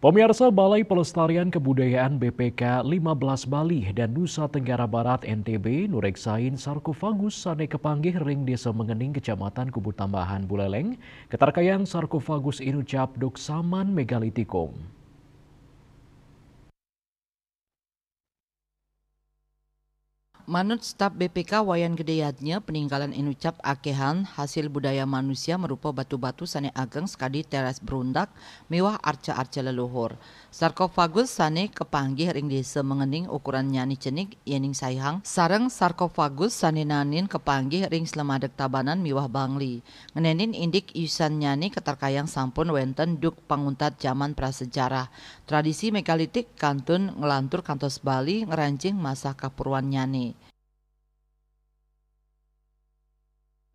Pemirsa Balai Pelestarian Kebudayaan BPK 15 Bali dan Nusa Tenggara Barat NTB nureksain sarkofagus sane kepanggih ring Desa Mengening Kecamatan Kubu Tambahan Buleleng ketarkayang sarkofagus inucap Doksaman Megalitikum. Manut staf BPK Wayan Gedeyatnya, peninggalan inucap akehan hasil budaya manusia merupa batu-batu sane ageng sekadi teras berundak mewah arca-arca leluhur. Sarkofagus sane kepanggih ring desa mengening ukuran nyani cenik yening sayhang sareng sarkofagus sane nanin kepanggih ring selemadek tabanan mewah bangli. Ngenenin indik yusan nyani ketarkayang sampun wenten duk panguntat zaman prasejarah. Tradisi megalitik kantun ngelantur kantos Bali ngerancing masa kapurwan nyani.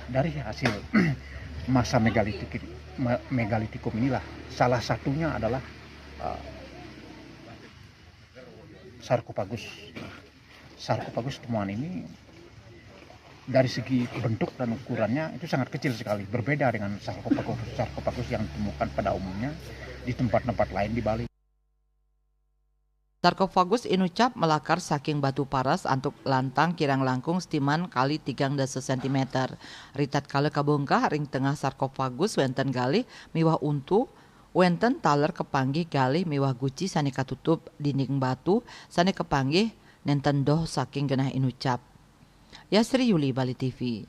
Dari hasil masa megalitikum inilah salah satunya adalah sarkofagus. Sarkofagus temuan ini dari segi bentuk dan ukurannya itu sangat kecil sekali, berbeda dengan sarkofagus yang ditemukan pada umumnya di tempat-tempat lain di Bali. Sarkofagus inucap melakar saking batu paras antuk lantang kirang langkung stiman kali 3 cm. Ritat kala kabongkah ring tengah sarkofagus wenten galih miwah untu, wenten taler kepanggih galih miwah guci sane katutup dinding batu sane kepanggih nenten doh saking genah inucap. Yasri Yuli, Bali TV.